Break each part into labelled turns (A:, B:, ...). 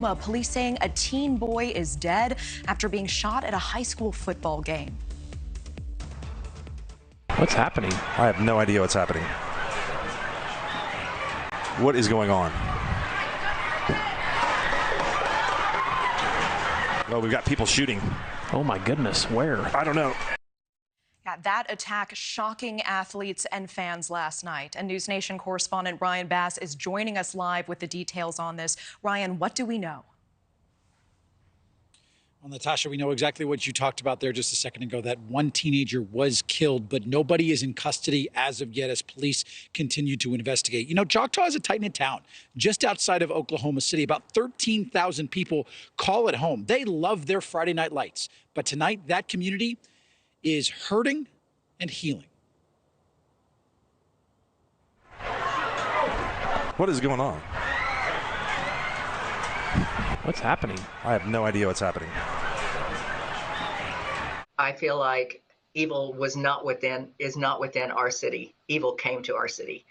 A: Police saying a teen boy is dead after being shot at a high school football game.
B: What's happening?
C: I have no idea what's happening. What is going on? Oh, we've got people shooting.
B: Oh my goodness, where?
C: I don't know.
A: Yeah, that attack shocking athletes and fans last night. And NewsNation correspondent Ryan Bass is joining us live with the details on this. Ryan, what do we know?
D: Well, Natasha, we know exactly what you talked about there just a second ago, that one teenager was killed, but nobody is in custody as of yet as police continue to investigate. You know, Choctaw is a tight-knit town just outside of Oklahoma City. About 13,000 people call it home. They love their Friday night lights. But tonight, that community is hurting and healing.
C: What is going on?
B: What's happening?
C: I have no idea what's happening.
E: I feel like evil is not within our city. Evil came to our city.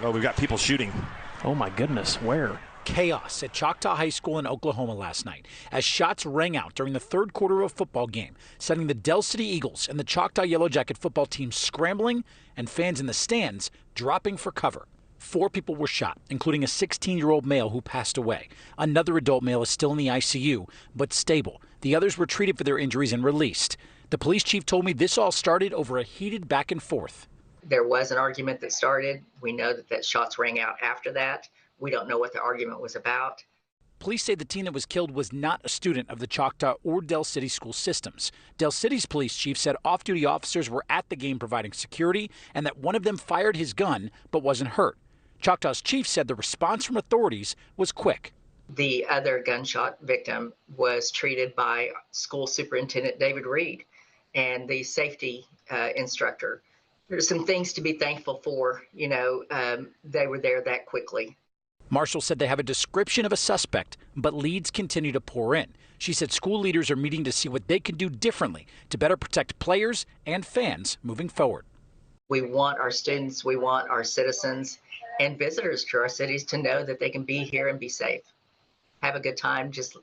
C: Oh, we've got people shooting.
B: Oh my goodness, where?
D: Chaos at Choctaw High School in Oklahoma last night as shots rang out during the third quarter of a football game, sending the Del City Eagles and the Choctaw Yellow Jacket football team scrambling and fans in the stands dropping for cover. 4 people were shot, including a 16-year-old male who passed away. Another adult male is still in the ICU, but stable. The others were treated for their injuries and released. The police chief told me this all started over a heated back and forth.
E: There was an argument that started. We know that shots rang out after that. We don't know what the argument was about.
D: Police say the teen that was killed was not a student of the Choctaw or Del City school systems. Del City's police chief said off-duty officers were at the game providing security and that one of them fired his gun but wasn't hurt. Choctaw's chief said the response from authorities was quick.
E: The other gunshot victim was treated by school superintendent David Reed and the safety instructor. There's some things to be thankful for. You know, they were there that quickly.
D: Marshall said they have a description of a suspect, but leads continue to pour in. She said school leaders are meeting to see what they can do differently to better protect players and fans moving forward.
E: We want our students, we want our citizens and visitors to our cities to know that they can be here and be safe. Have a good time, just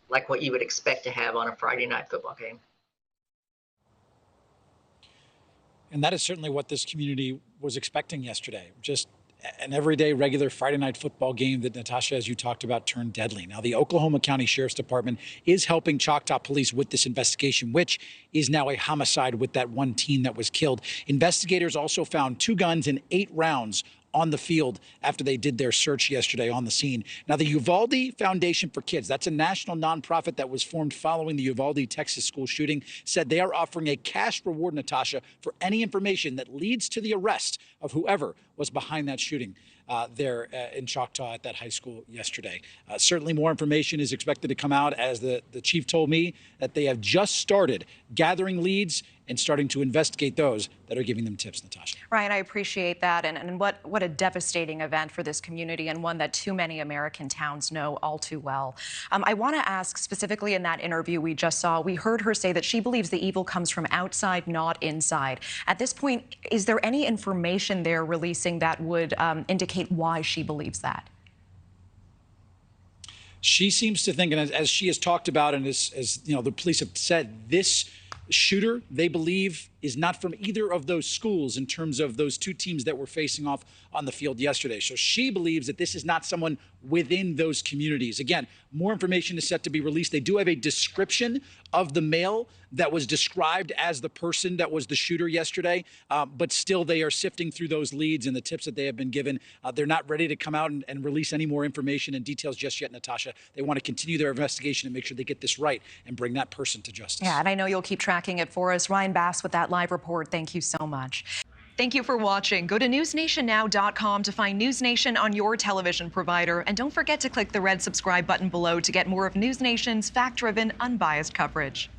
E: like what you would expect to have on a Friday night football game.
D: And that is certainly what this community was expecting yesterday. Just an everyday, regular Friday night football game that, Natasha, as you talked about, turned deadly. Now, the Oklahoma County Sheriff's Department is helping Choctaw Police with this investigation, which is now a homicide with that one teen that was killed. Investigators also found 2 guns and 8 rounds on the field after they did their search yesterday on the scene. Now, the Uvalde Foundation for Kids, that's a national nonprofit that was formed following the Uvalde, Texas school shooting, said they are offering a cash reward, Natasha, for any information that leads to the arrest of whoever was behind that shooting there in Choctaw at that high school yesterday. Certainly more information is expected to come out, as the chief told me that they have just started gathering leads and starting to investigate those that are giving them tips, Natasha.
A: Ryan, I appreciate that. And what a devastating event for this community, and one that too many American towns know all too well. I want to ask specifically, in that interview we just saw, we heard her say that she believes the evil comes from outside, not inside. At this point, is there any information they're releasing that would indicate why she believes that?
D: She seems to think, and as she has talked about, and as you know, the police have said, this shooter, they believe, is not from either of those schools in terms of those 2 teams that were facing off on the field yesterday. So she believes that this is not someone within those communities. Again, more information is set to be released. They do have a description of the male that was described as the person that was the shooter yesterday, but still they are sifting through those leads and the tips that they have been given. They're not ready to come out and release any more information and details just yet, Natasha. They want to continue their investigation and make sure they get this right and bring that person to justice.
A: Yeah, and I know you'll keep tracking it for us. Ryan Bass with that live report. Thank you so much. Thank you for watching. Go to newsnationnow.com to find NewsNation on your television provider. And don't forget to click the red subscribe button below to get more of NewsNation's fact-driven, unbiased coverage.